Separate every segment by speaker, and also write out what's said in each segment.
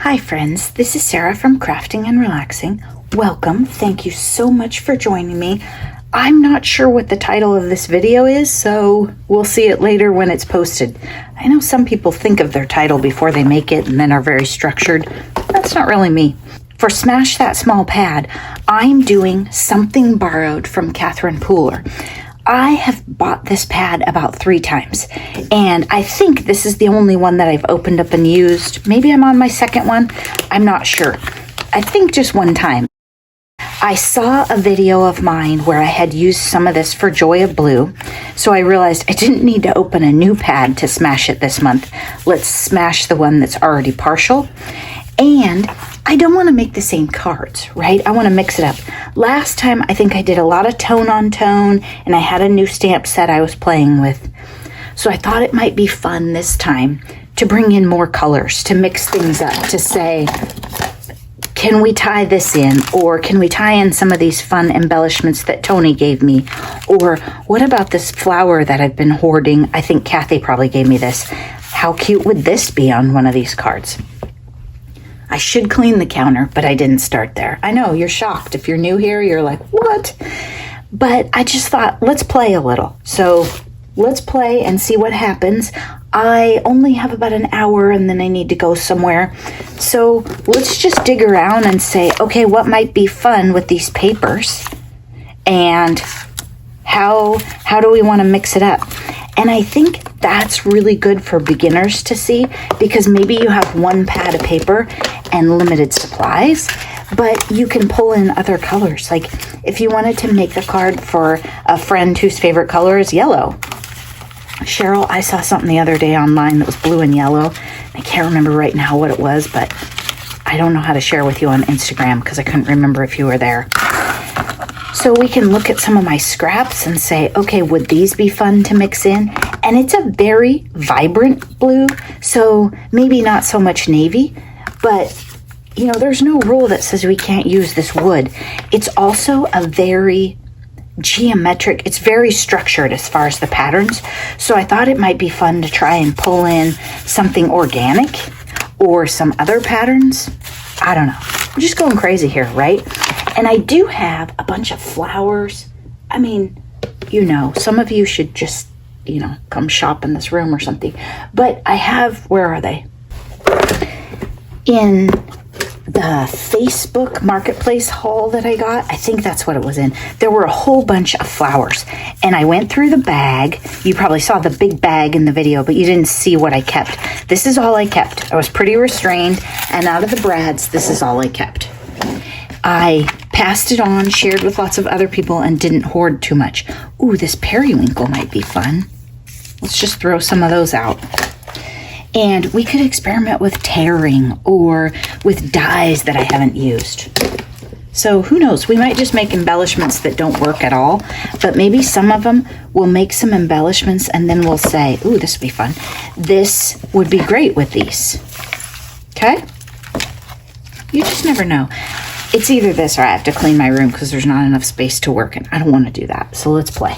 Speaker 1: Hi friends, this is Sarah from Crafting and Relaxing. Welcome, thank you so much for joining me. I'm not sure what the title of this video is, so we'll see it later when it's posted. I know some people think of their title before they make it and then are very structured. That's not really me. For Smash That Small Pad, I'm doing Something Borrowed from Catherine Pooler. I have bought this pad about 3 times, and I think this is the only one that I've opened up and used. Maybe I'm on my second one. I'm not sure. I think just one time. I saw a video of mine where I had used some of this for Joy of Blue, so I realized I didn't need to open a new pad to smash it this month. Let's smash the one that's already partial. And I don't want to make the same cards, right? I want to mix it up. Last time, I think I did a lot of tone on tone, and I had a new stamp set I was playing with. So I thought it might be fun this time to bring in more colors, to mix things up, to say, can we tie this in? Or can we tie in some of these fun embellishments that Tony gave me? Or what about this flower that I've been hoarding? I think Kathy probably gave me this. How cute would this be on one of these cards? I should clean the counter, but I didn't start there. I know, you're shocked. If you're new here, you're like, what? But I just thought, let's play a little. So let's play and see what happens. I only have about an hour and then I need to go somewhere. So let's just dig around and say, okay, what might be fun with these papers? And how do we want to mix it up? And I think that's really good for beginners to see, because maybe you have one pad of paper and limited supplies, but you can pull in other colors. Like if you wanted to make a card for a friend whose favorite color is yellow. Cheryl, I saw something the other day online that was blue and yellow. I can't remember right now what it was, but I don't know how to share with you on Instagram because I couldn't remember if you were there. So we can look at some of my scraps and say, okay, would these be fun to mix in? And it's a very vibrant blue, so maybe not so much navy, but you know, there's no rule that says we can't use this wood. It's also a very geometric, it's very structured as far as the patterns. So I thought it might be fun to try and pull in something organic or some other patterns. I don't know. I'm just going crazy here, right? And I do have a bunch of flowers. I mean, you know, some of you should just, you know, come shop in this room or something. But I have, where are they? In the Facebook Marketplace haul that I got, I think that's what it was in. There were a whole bunch of flowers. And I went through the bag. You probably saw the big bag in the video, but you didn't see what I kept. This is all I kept. I was pretty restrained. And out of the brads, this is all I kept. I passed it on, shared with lots of other people, and didn't hoard too much. Ooh, this periwinkle might be fun. Let's just throw some of those out. And we could experiment with tearing or with dyes that I haven't used. So who knows? We might just make embellishments that don't work at all, but maybe some of them will make some embellishments and then we'll say, ooh, this would be fun. This would be great with these. Okay? You just never know. It's either this or I have to clean my room because there's not enough space to work in. I don't want to do that. So let's play.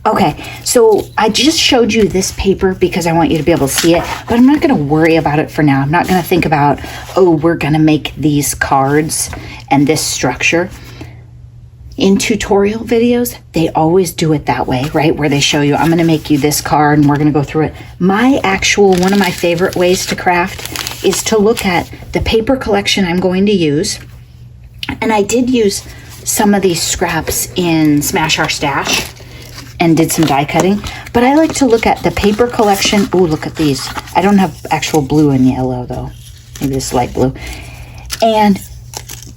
Speaker 1: Okay, so I just showed you this paper because I want you to be able to see it, but I'm not going to worry about it for now. I'm not going to think about, oh, we're going to make these cards and this structure. In tutorial videos, they always do it that way, right? Where they show you, I'm going to make you this card and we're going to go through it. One of my favorite ways to craft is to look at the paper collection I'm going to use. And I did use some of these scraps in Smash Our Stash and did some die cutting, but I like to look at the paper collection. Ooh, look at these. I don't have actual blue and yellow though. Maybe this light blue. And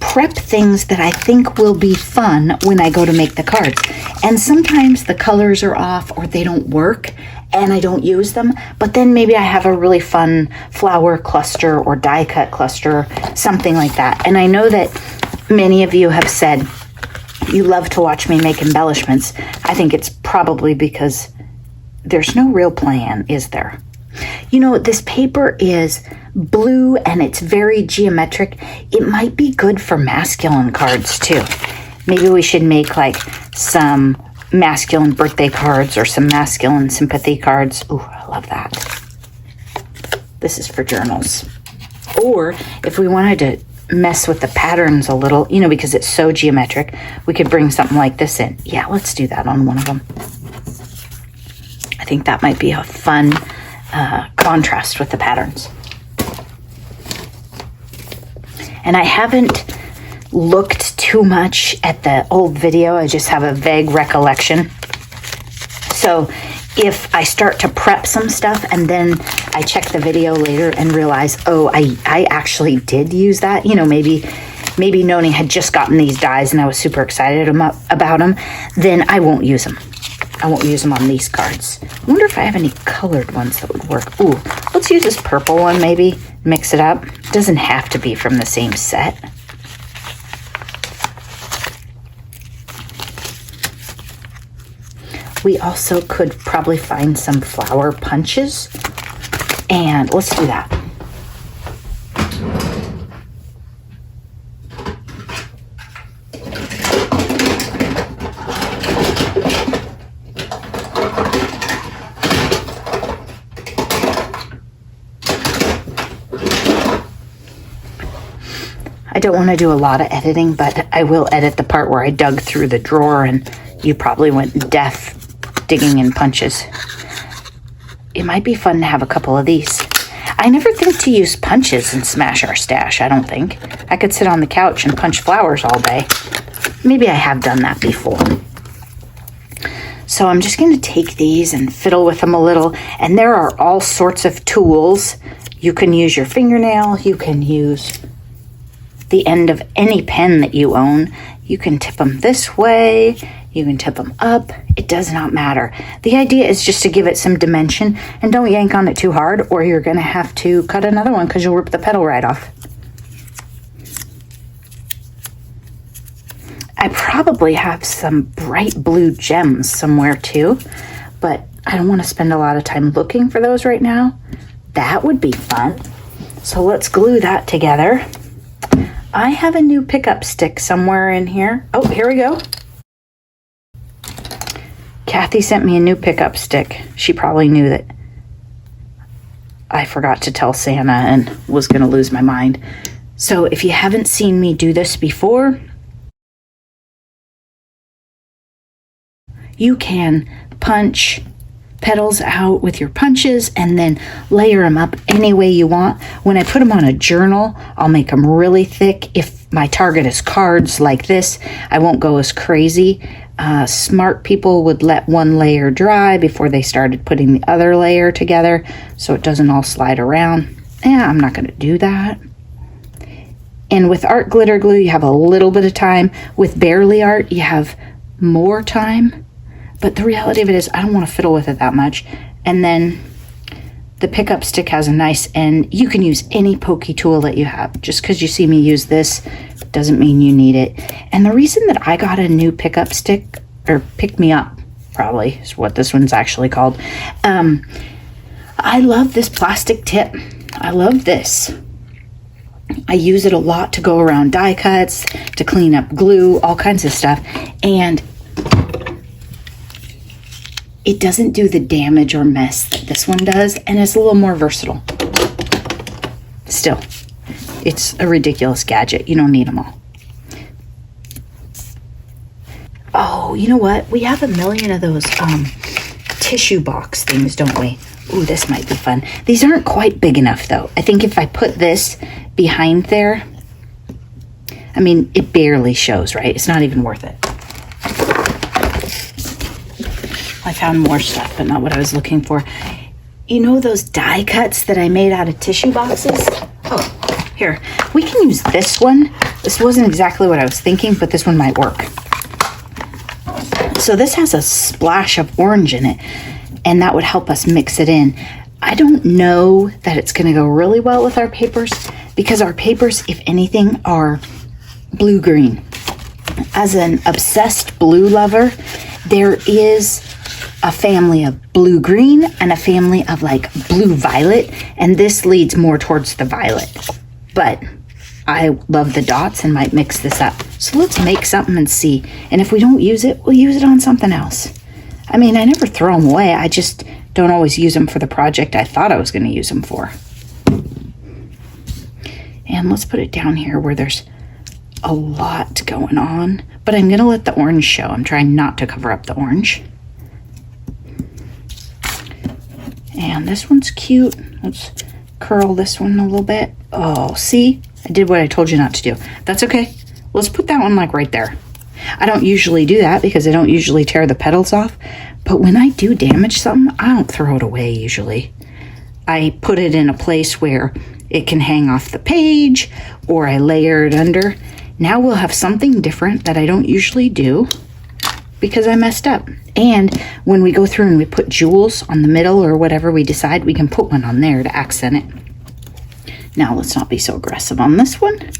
Speaker 1: prep things that I think will be fun when I go to make the cards. And sometimes the colors are off or they don't work and I don't use them, but then maybe I have a really fun flower cluster or die cut cluster, something like that. And I know that many of you have said you love to watch me make embellishments. I think it's probably because there's no real plan, is there? You know, this paper is blue and it's very geometric. It might be good for masculine cards too. Maybe we should make like some masculine birthday cards or some masculine sympathy cards. Ooh, I love that. This is for journals. Or if we wanted to mess with the patterns a little, you know, because it's so geometric, we could bring something like this in. Yeah, let's do that on one of them. I think that might be a fun contrast with the patterns. And I haven't looked too much at the old video. I just have a vague recollection. So if I start to prep some stuff and then I check the video later and realize, oh, I actually did use that, you know, maybe Noni had just gotten these dies and I was super excited about them, then I won't use them. I won't use them on these cards. I wonder if I have any colored ones that would work. Ooh, let's use this purple one maybe, mix it up. It doesn't have to be from the same set. We also could probably find some flower punches, and let's do that. I don't want to do a lot of editing, but I will edit the part where I dug through the drawer and you probably went deaf digging in punches. It might be fun to have a couple of these. I never think to use punches in Smash Our Stash, I don't think. I could sit on the couch and punch flowers all day. Maybe I have done that before. So I'm just going to take these and fiddle with them a little. And there are all sorts of tools. You can use your fingernail. You can use the end of any pen that you own. You can tip them this way. You can tip them up. It does not matter. The idea is just to give it some dimension, and don't yank on it too hard or you're going to have to cut another one because you'll rip the petal right off. I probably have some bright blue gems somewhere too, but I don't want to spend a lot of time looking for those right now. That would be fun. So let's glue that together. I have a new pickup stick somewhere in here. Oh, here we go. Kathy sent me a new pickup stick. She probably knew that I forgot to tell Santa and was going to lose my mind. So if you haven't seen me do this before, you can punch petals out with your punches and then layer them up any way you want. When I put them on a journal, I'll make them really thick. If my target is cards like this, I won't go as crazy. Smart people would let one layer dry before they started putting the other layer together so it doesn't all slide around. I'm not going to do that. And with art glitter glue, you have a little bit of time. With Barely Art, you have more time. But the reality of it is I don't want to fiddle with it that much. And then the pickup stick has a nice end. You can use any pokey tool that you have. Just because you see me use this doesn't mean you need it. And the reason that I got a new pickup stick, or pick me up probably is what this one's actually called. I love this plastic tip. I love this. I use it a lot to go around die cuts, to clean up glue, all kinds of stuff. And it doesn't do the damage or mess that this one does, and it's a little more versatile. Still, it's a ridiculous gadget. You don't need them all. Oh, you know what? We have a million of those tissue box things, don't we? Ooh, this might be fun. These aren't quite big enough, though. I think if I put this behind there, I mean, it barely shows, right? It's not even worth it. I found more stuff, but not what I was looking for. You know those die cuts that I made out of tissue boxes? Oh, here. We can use this one. This wasn't exactly what I was thinking, but this one might work. So this has a splash of orange in it, and that would help us mix it in. I don't know that it's going to go really well with our papers, because our papers, if anything, are blue-green. As an obsessed blue lover, there is a family of blue-green and a family of like blue-violet, and this leads more towards the violet. But I love the dots and might mix this up. So let's make something and see. And if we don't use it, we'll use it on something else. I mean, I never throw them away. I just don't always use them for the project I thought I was going to use them for. And let's put it down here where there's a lot going on. But I'm going to let the orange show. I'm trying not to cover up the orange. And this one's cute. Let's curl this one a little bit. Oh, see? I did what I told you not to do. That's okay. Let's put that one like right there. I don't usually do that because I don't usually tear the petals off. But when I do damage something, I don't throw it away usually. I put it in a place where it can hang off the page, or I layer it under. Now we'll have something different that I don't usually do because I messed up. And when we go through and we put jewels on the middle or whatever we decide, we can put one on there to accent it. Now let's not be so aggressive on this one.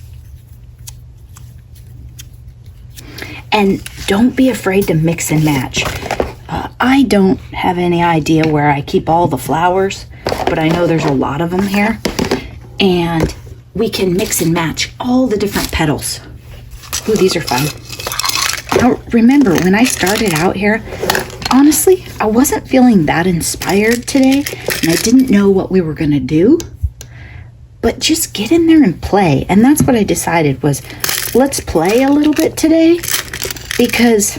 Speaker 1: And don't be afraid to mix and match. I don't have any idea where I keep all the flowers, but I know there's a lot of them here. And we can mix and match all the different petals. Ooh, these are fun. Now, remember, when I started out here, honestly, I wasn't feeling that inspired today, and I didn't know what we were going to do. But just get in there and play. And that's what I decided was, let's play a little bit today, because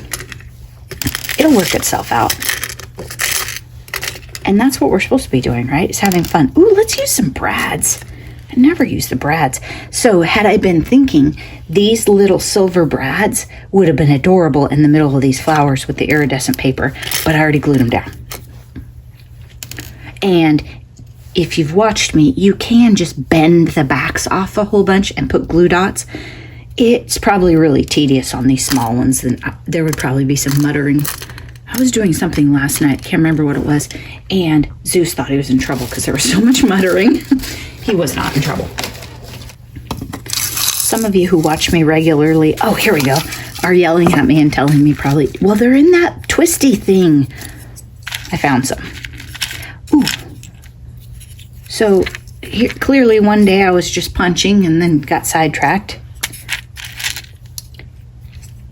Speaker 1: it'll work itself out. And that's what we're supposed to be doing, right? Is having fun. Ooh, let's use some brads. I never use the brads. So had I been thinking, these little silver brads would have been adorable in the middle of these flowers with the iridescent paper, but I already glued them down. And if you've watched me, you can just bend the backs off a whole bunch and put glue dots. It's probably really tedious on these small ones, and there would probably be some muttering. I was doing something last night, can't remember what it was, and Zeus thought he was in trouble because there was so much muttering. He was not in trouble. Some of you who watch me regularly, oh, here we go, are yelling at me and telling me probably, well, they're in that twisty thing. I found some. Ooh. So here, clearly one day I was just punching and then got sidetracked.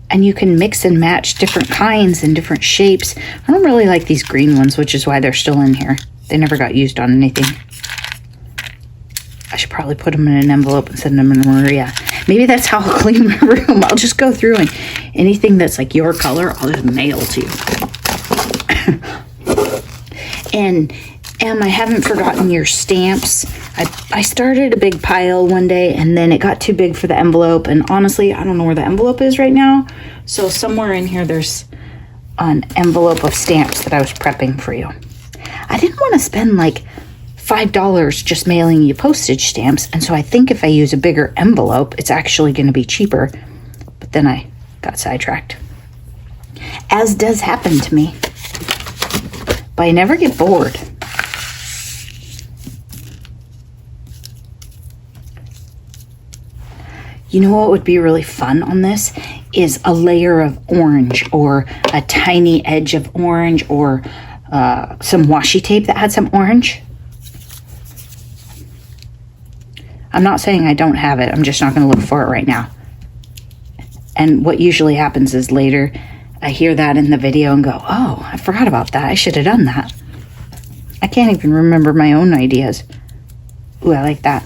Speaker 1: And you can mix and match different kinds and different shapes. I don't really like these green ones, which is why they're still in here. They never got used on anything. I should probably put them in an envelope and send them to Maria. Maybe that's how I'll clean my room. I'll just go through and anything that's like your color, I'll just mail to you. And I haven't forgotten your stamps. I started a big pile one day and then it got too big for the envelope. And honestly, I don't know where the envelope is right now. So somewhere in here, there's an envelope of stamps that I was prepping for you. I didn't want to spend like $5 just mailing you postage stamps. And so I think if I use a bigger envelope, it's actually going to be cheaper. But then I got sidetracked. As does happen to me. But I never get bored. You know what would be really fun on this is a layer of orange or a tiny edge of orange or some washi tape that had some orange. I'm not saying I don't have it. I'm just not going to look for it right now. And what usually happens is later I hear that in the video and go, oh, I forgot about that. I should have done that. I can't even remember my own ideas. Ooh, I like that.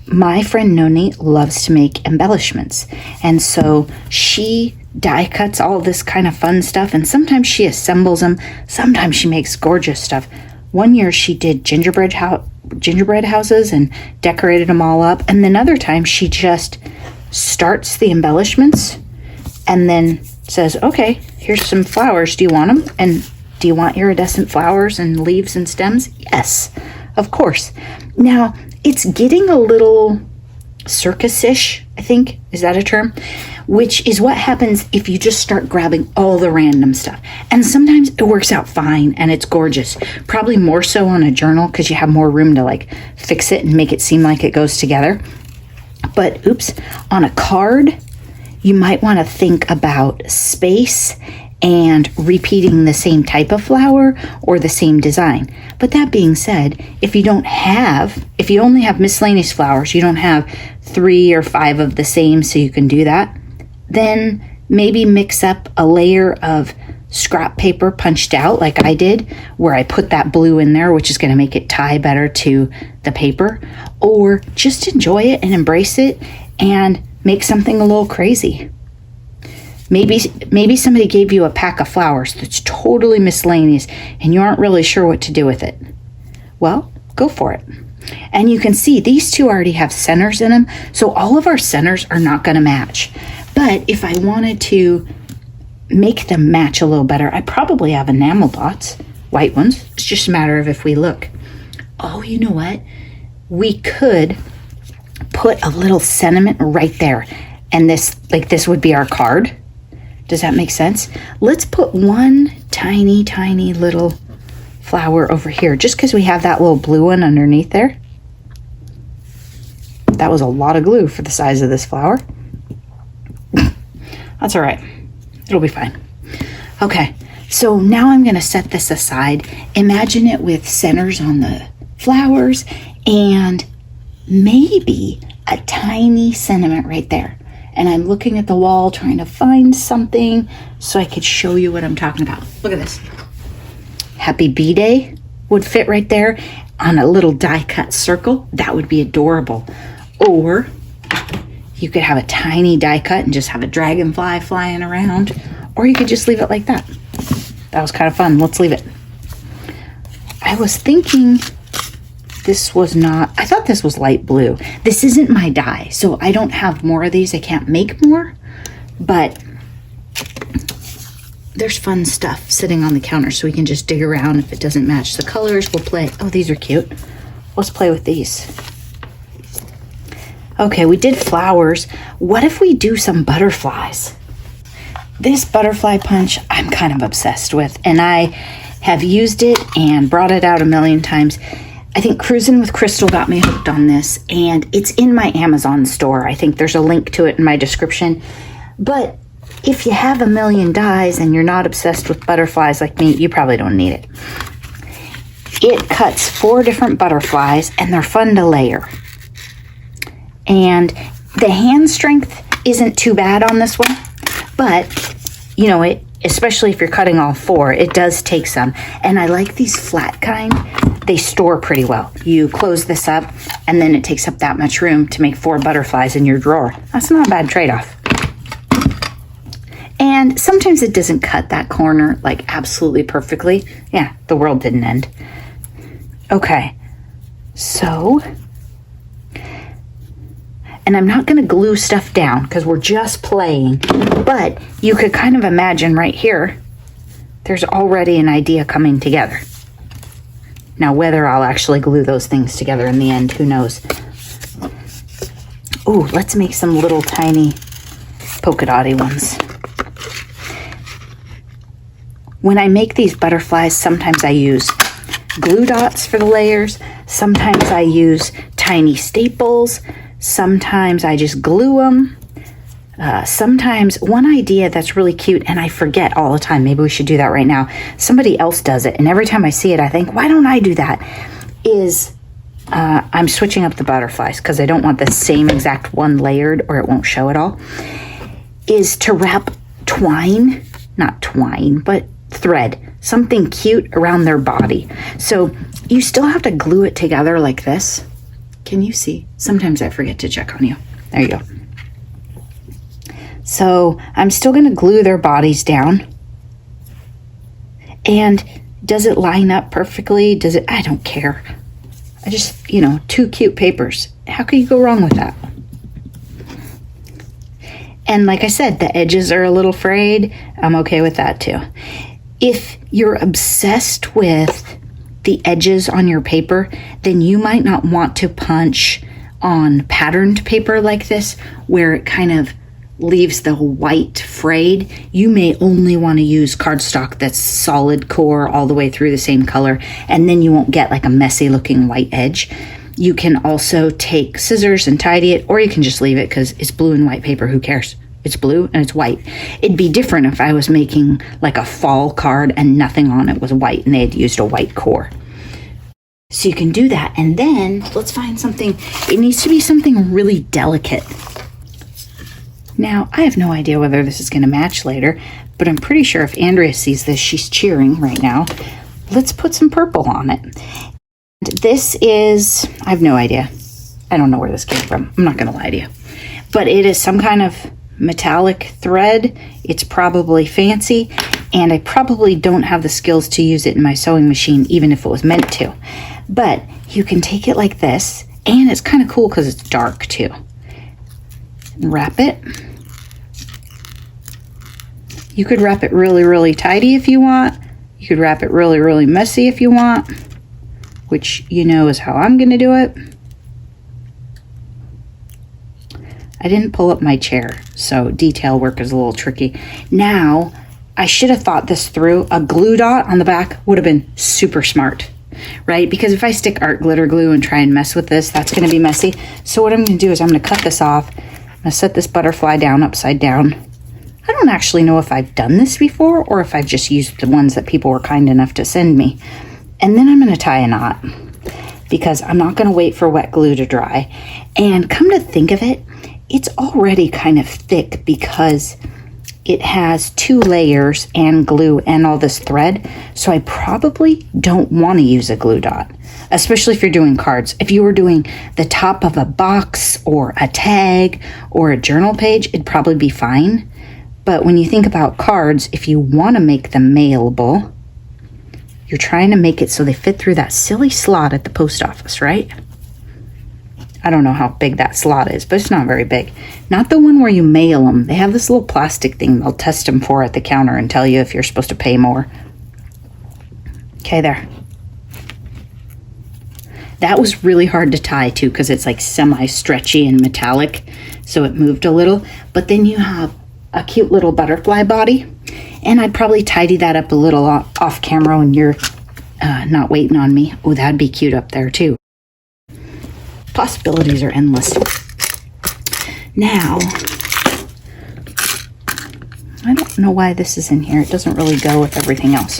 Speaker 1: My friend Noni loves to make embellishments. And so she die cuts all this kind of fun stuff. And sometimes she assembles them. Sometimes she makes gorgeous stuff. One year she did gingerbread houses and decorated them all up. And then other times she just starts the embellishments and then says, okay, here's some flowers. Do you want them? And do you want iridescent flowers and leaves and stems? Yes, of course. Now, it's getting a little circus-ish, I think. Is that a term? Which is what happens if you just start grabbing all the random stuff. And sometimes it works out fine and it's gorgeous. Probably more so on a journal because you have more room to like fix it and make it seem like it goes together. But oops, on a card, you might want to think about space and repeating the same type of flower or the same design. But that being said, if you only have miscellaneous flowers, you don't have 3 or 5 of the same so you can do that, then maybe mix up a layer of scrap paper punched out like I did, where I put that blue in there, which is going to make it tie better to the paper, or just enjoy it and embrace it and make something a little crazy. Maybe somebody gave you a pack of flowers that's totally miscellaneous and you aren't really sure what to do with it. Well, go for it. And you can see these two already have centers in them, so all of our centers are not going to match. But if I wanted to make them match a little better, I probably have enamel dots, white ones. It's just a matter of if we look. Oh, you know what? We could put a little sentiment right there, and this would be our card. Does that make sense? Let's put one tiny, tiny little flower over here, just because we have that little blue one underneath there. That was a lot of glue for the size of this flower. That's all right. It'll be fine. Okay, so now I'm going to set this aside. Imagine it with centers on the flowers and maybe a tiny sentiment right there. And I'm looking at the wall trying to find something so I could show you what I'm talking about. Look at this. Happy B-Day would fit right there on a little die cut circle. That would be adorable. Or you could have a tiny die cut and just have a dragonfly flying around. Or you could just leave it like that. That was kind of fun. Let's leave it. I was thinking I thought this was light blue. This isn't my dye, so I don't have more of these. I can't make more, but there's fun stuff sitting on the counter, so we can just dig around. If it doesn't match the colors, we'll play. Oh, these are cute. Let's play with these. Okay, we did flowers. What if we do some butterflies? This butterfly punch I'm kind of obsessed with, and I have used it and brought it out a million times. I think Cruisin' with Crystal got me hooked on this, and it's in my Amazon store. I think there's a link to it in my description. But if you have a million dies and you're not obsessed with butterflies like me, you probably don't need it. It cuts 4 different butterflies, and they're fun to layer. And the hand strength isn't too bad on this one, but, you know, especially if you're cutting all 4, it does take some. And I like these flat kind. They store pretty well. You close this up, and then it takes up that much room to make 4 butterflies in your drawer. That's not a bad trade-off. And sometimes it doesn't cut that corner like absolutely perfectly. Yeah, the world didn't end. Okay, so, and I'm not going to glue stuff down because we're just playing, but you could kind of imagine right here, there's already an idea coming together. Now, whether I'll actually glue those things together in the end, who knows? Ooh, let's make some little tiny polka dotty ones. When I make these butterflies, sometimes I use glue dots for the layers. Sometimes I use tiny staples. Sometimes I just glue them. Sometimes one idea that's really cute, and I forget all the time, maybe we should do that right now. Somebody else does it, and every time I see it, I think, why don't I do that? Is I'm switching up the butterflies because I don't want the same exact one layered or it won't show at all. Is to wrap twine, not twine, but thread, something cute around their body. So you still have to glue it together like this. Can you see? Sometimes I forget to check on you. There you go. So I'm still going to glue their bodies down. And does it line up perfectly? Does it? I don't care. I just, 2 cute papers. How can you go wrong with that? And like I said, the edges are a little frayed. I'm okay with that too. If you're obsessed with the edges on your paper, then you might not want to punch on patterned paper like this, where it kind of leaves the white frayed. You may only want to use cardstock that's solid core all the way through the same color, and then you won't get like a messy looking white edge. You can also take scissors and tidy it, or you can just leave it because it's blue and white paper. Who cares? It's blue and it's white. It'd be different if I was making like a fall card and nothing on it was white and they had used a white core. So you can do that. And then let's find something. It needs to be something really delicate. Now, I have no idea whether this is going to match later, but I'm pretty sure if Andrea sees this, she's cheering right now. Let's put some purple on it. This is, I have no idea. I don't know where this came from. I'm not going to lie to you. But it is some kind of metallic thread. It's probably fancy, and I probably don't have the skills to use it in my sewing machine, even if it was meant to. But you can take it like this, and it's kind of cool because it's dark too. Wrap it. You could wrap it really, really tidy if you want. You could wrap it really, really messy if you want, which you know is how I'm going to do it. I didn't pull up my chair, so detail work is a little tricky. Now, I should have thought this through. A glue dot on the back would have been super smart, right? Because if I stick art glitter glue and try and mess with this, that's going to be messy. So what I'm going to do is I'm going to cut this off. I'm going to set this butterfly down upside down. I don't actually know if I've done this before or if I've just used the ones that people were kind enough to send me. And then I'm going to tie a knot because I'm not going to wait for wet glue to dry. And come to think of it, it's already kind of thick because it has 2 layers and glue and all this thread. So I probably don't want to use a glue dot, especially if you're doing cards. If you were doing the top of a box or a tag or a journal page, it'd probably be fine. But when you think about cards, if you want to make them mailable, you're trying to make it so they fit through that silly slot at the post office, right? I don't know how big that slot is, but it's not very big. Not the one where you mail them. They have this little plastic thing they'll test them for at the counter and tell you if you're supposed to pay more. Okay, there. That was really hard to tie too because it's like semi-stretchy and metallic, so it moved a little. But then you have a cute little butterfly body, and I'd probably tidy that up a little off camera when you're not waiting on me. Oh, that'd be cute up there too. Possibilities are endless. Now, I don't know why this is in here. It doesn't really go with everything else.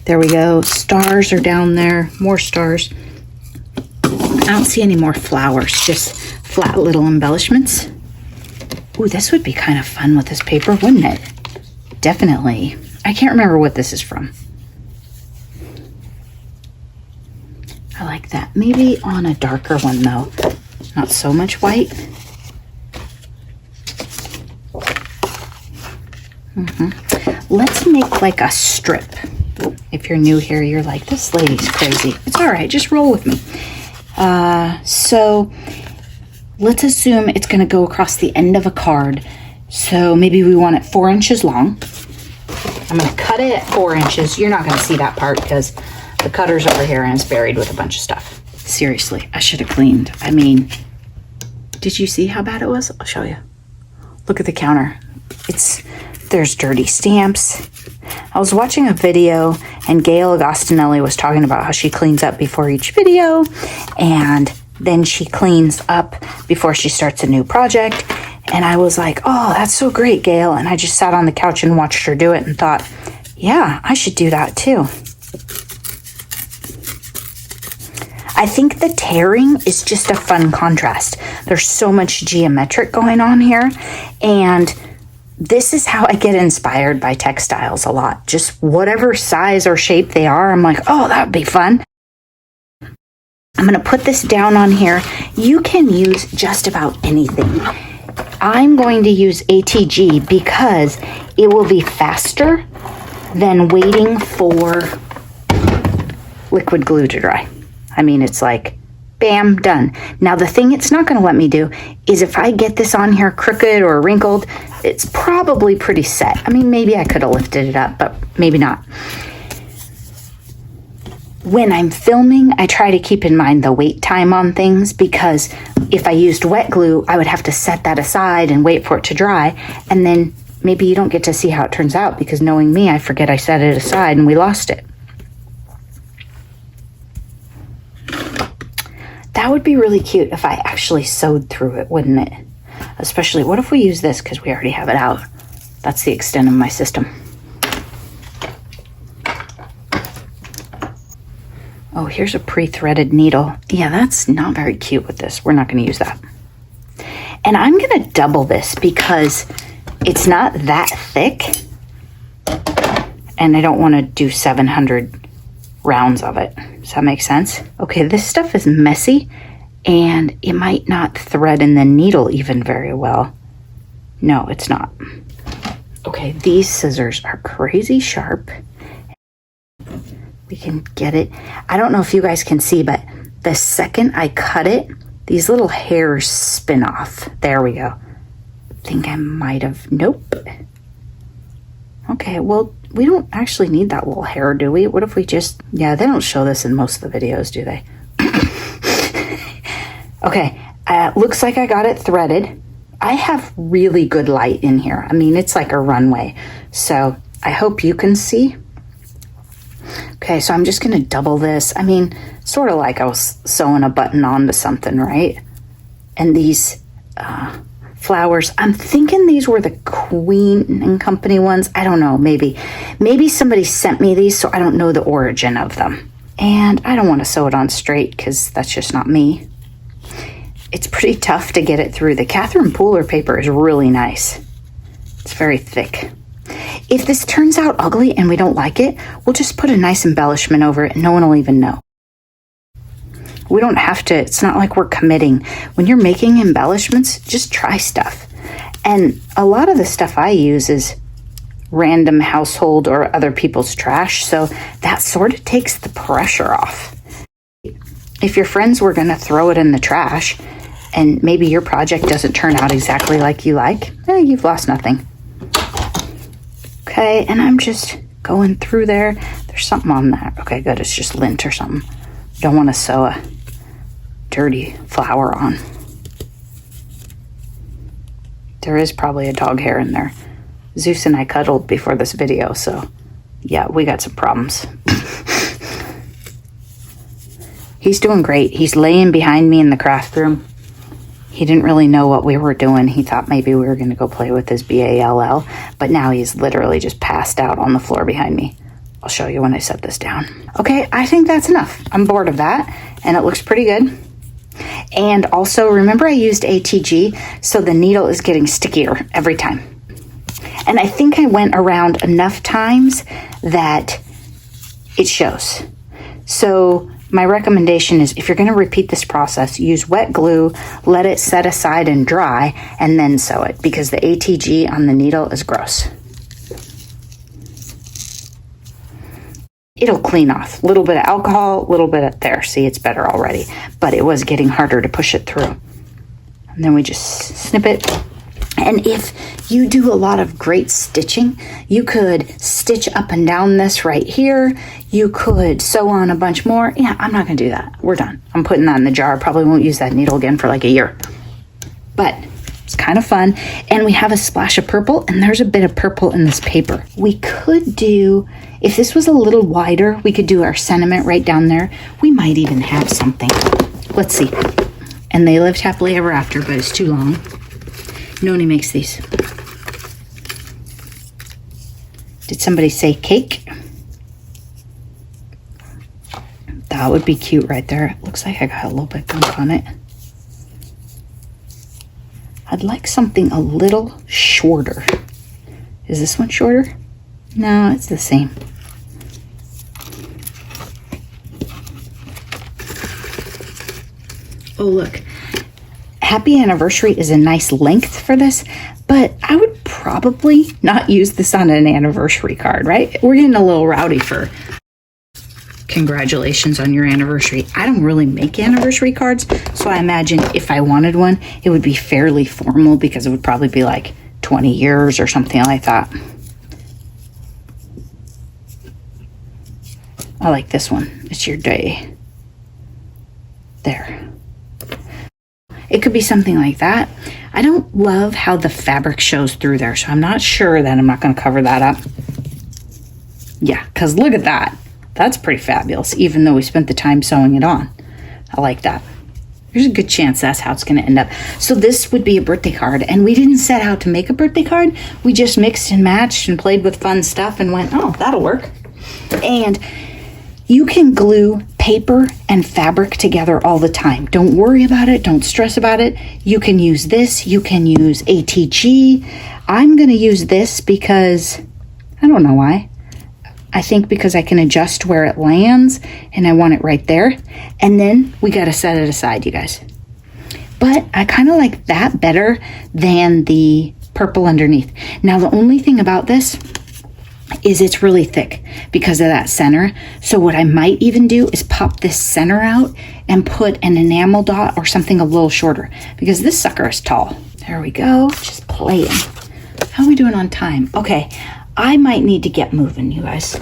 Speaker 1: There we go. Stars are down there. More stars. I don't see any more flowers, just flat little embellishments. Ooh, this would be kind of fun with this paper, wouldn't it? Definitely. I can't remember what this is from. I like that. Maybe on a darker one though. Not so much white. Let's make like a strip. If you're new here, you're like, this lady's crazy. It's all right. Just roll with me. So let's assume it's going to go across the end of a card. So maybe we want it 4 inches long. I'm going to cut it at 4 inches. You're not going to see that part because the cutter's over here and it's buried with a bunch of stuff. Seriously, I should have cleaned. I mean, did you see how bad it was? I'll show you. Look at the counter. There's dirty stamps. I was watching a video and Gail Agostinelli was talking about how she cleans up before each video and then she cleans up before she starts a new project. And I was like, oh, that's so great, Gail. And I just sat on the couch and watched her do it and thought, yeah, I should do that too. I think the tearing is just a fun contrast. There's so much geometric going on here. And this is how I get inspired by textiles a lot. Just whatever size or shape they are, I'm like, oh, that would be fun. I'm going to put this down on here. You can use just about anything. I'm going to use ATG because it will be faster than waiting for liquid glue to dry. I mean, it's like, bam, done. Now, the thing it's not going to let me do is if I get this on here crooked or wrinkled, it's probably pretty set. I mean, maybe I could have lifted it up, but maybe not. When I'm filming, I try to keep in mind the wait time on things because if I used wet glue, I would have to set that aside and wait for it to dry. And then maybe you don't get to see how it turns out because knowing me, I forget I set it aside and we lost it. That would be really cute if I actually sewed through it, wouldn't it? Especially, what if we use this because we already have it out? That's the extent of my system. Oh, here's a pre-threaded needle. Yeah, that's not very cute with this. We're not going to use that. And I'm going to double this because it's not that thick. And I don't want to do 700 rounds of it. Does that make sense? Okay, this stuff is messy and it might not thread in the needle even very well. No, it's not. Okay, these scissors are crazy sharp. We can get it. I don't know if you guys can see, but the second I cut it, these little hairs spin off. There we go. I think I might have, nope. Okay, well, we don't actually need that little hair, do we? What if we just, yeah, they don't show this in most of the videos, do they? Okay, looks like I got it threaded. I have really good light in here. I mean, it's like a runway. So I hope you can see. Okay, so I'm just gonna double this. I mean, sort of like I was sewing a button onto something, right? And these flowers, I'm thinking these were the Queen and Company ones. I don't know, maybe somebody sent me these, so I don't know the origin of them. And I don't want to sew it on straight because that's just not me. It's pretty tough to get it through. The Catherine Pooler paper is really nice. It's very thick. If this turns out ugly and we don't like it, we'll just put a nice embellishment over it and no one will even know. We don't have to, it's not like we're committing. When you're making embellishments, just try stuff. And a lot of the stuff I use is random household or other people's trash, so that sort of takes the pressure off. If your friends were going to throw it in the trash and maybe your project doesn't turn out exactly like you like, you've lost nothing. Okay, and I'm just going through there. There's something on that. Okay, good. It's just lint or something. Don't want to sew a dirty flower on. There is probably a dog hair in there. Zeus and I cuddled before this video, so yeah, we got some problems. He's doing great. He's laying behind me in the craft room. He didn't really know what we were doing. He thought maybe we were going to go play with his BALL, but now he's literally just passed out on the floor behind me. I'll show you when I set this down. Okay, I think that's enough. I'm bored of that, and it looks pretty good. And also, remember I used ATG, so the needle is getting stickier every time. And I think I went around enough times that it shows. So my recommendation is if you're going to repeat this process, use wet glue, let it set aside and dry, and then sew it, because the ATG on the needle is gross. It'll clean off. A little bit of alcohol, a little bit of there. See, it's better already. But it was getting harder to push it through. And then we just snip it. And if you do a lot of great stitching, you could stitch up and down this right here. You could sew on a bunch more. Yeah, I'm not going to do that. We're done. I'm putting that in the jar. Probably won't use that needle again for like a year. But it's kind of fun. And we have a splash of purple, and there's a bit of purple in this paper. We could do, if this was a little wider, we could do our sentiment right down there. We might even have something. Let's see. And they lived happily ever after, but it's too long. Noni makes these. Did somebody say cake? That would be cute right there. It looks like I got a little bit gunk on it. I'd like something a little shorter. Is this one shorter? No, it's the same. Oh, look. Happy anniversary is a nice length for this, but I would probably not use this on an anniversary card, right? We're getting a little rowdy for congratulations on your anniversary. I don't really make anniversary cards, so I imagine if I wanted one, it would be fairly formal because it would probably be like 20 years or something like that. I like this one. It's your day. There. It could be something like that. I don't love how the fabric shows through there, so I'm not sure that I'm not going to cover that up. Yeah, because look at that. That's pretty fabulous, even though we spent the time sewing it on. I like that. There's a good chance that's how it's going to end up. So this would be a birthday card, and we didn't set out to make a birthday card. We just mixed and matched and played with fun stuff and went, oh, that'll work. And you can glue paper and fabric together all the time. Don't worry about it. Don't stress about it. You can use this. You can use ATG. I'm going to use this because I don't know why. I think because I can adjust where it lands and I want it right there. And then we got to set it aside, you guys. But I kind of like that better than the purple underneath. Now, the only thing about this is it's really thick because of that center. So what I might even do is pop this center out and put an enamel dot or something a little shorter because this sucker is tall. There we go, just playing. How are we doing on time? Okay, I might need to get moving, you guys.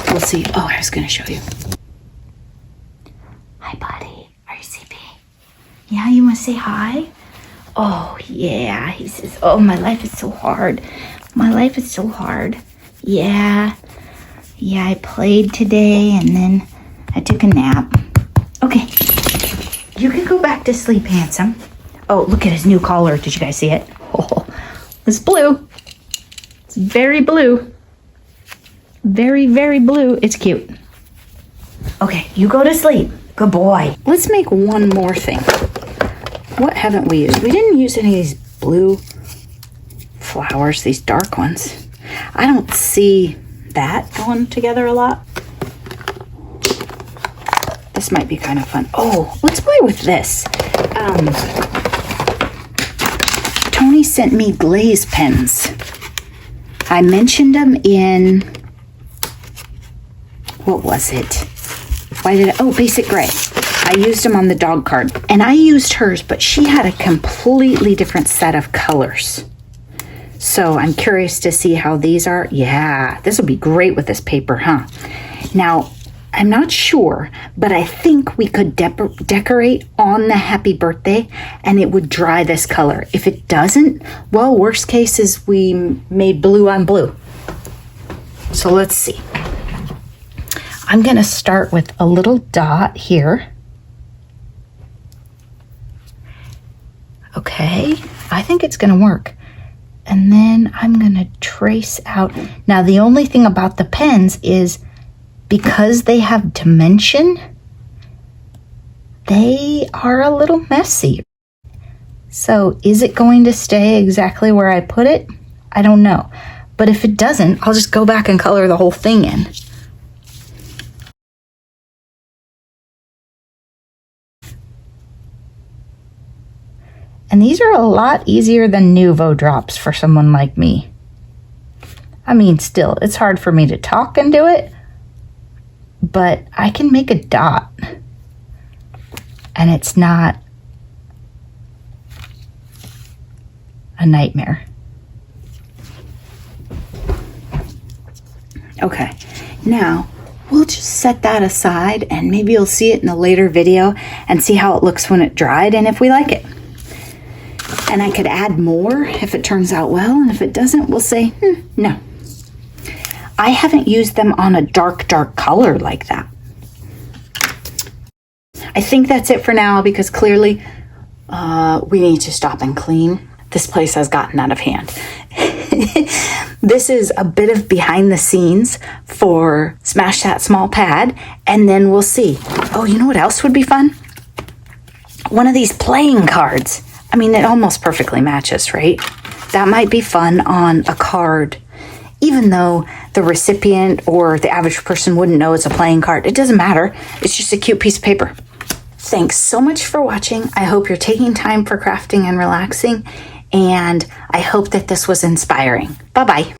Speaker 1: We'll see. Oh, I was gonna show you. Hi, buddy, are you sleepy? Yeah, you wanna say hi? Oh, yeah, he says, oh, my life is so hard. My life is so hard. Yeah, I played today and then I took a nap. Okay, you can go back to sleep, handsome. Oh, look at his new collar. Did you guys see it? Oh, it's blue. It's very blue. Very, very blue. It's cute. Okay, you go to sleep. Good boy. Let's make one more thing. What haven't we used? We didn't use any of these blue flowers, these dark ones. I don't see that going together a lot. This might be kind of fun. Oh, let's play with this. Tony sent me glaze pens. I mentioned them in, what was it? Basic gray. I used them on the dog card. And I used hers, but she had a completely different set of colors. So I'm curious to see how these are. Yeah, this will be great with this paper, huh? Now, I'm not sure, but I think we could decorate on the happy birthday and it would dry this color. If it doesn't, well, worst case is we made blue on blue. So let's see. I'm gonna start with a little dot here. Okay, I think it's gonna work. And then I'm gonna trace out. Now, the only thing about the pens is because they have dimension, they are a little messy. So is it going to stay exactly where I put it? I don't know. But if it doesn't, I'll just go back and color the whole thing in. And these are a lot easier than Nuvo drops for someone like me. I mean, still, it's hard for me to talk and do it, but I can make a dot. And it's not a nightmare. Okay, now we'll just set that aside and maybe you'll see it in a later video and see how it looks when it dried and if we like it. And I could add more if it turns out well, and if it doesn't, we'll say, no. I haven't used them on a dark color like that. I think that's it for now because clearly we need to stop and clean. This place has gotten out of hand. This is a bit of behind the scenes for Smash That Small Pad, and then we'll see. Oh, you know what else would be fun? One of these playing cards. I mean, it almost perfectly matches, right? That might be fun on a card, even though the recipient or the average person wouldn't know it's a playing card. It doesn't matter. It's just a cute piece of paper. Thanks so much for watching. I hope you're taking time for crafting and relaxing, and I hope that this was inspiring. Bye-bye.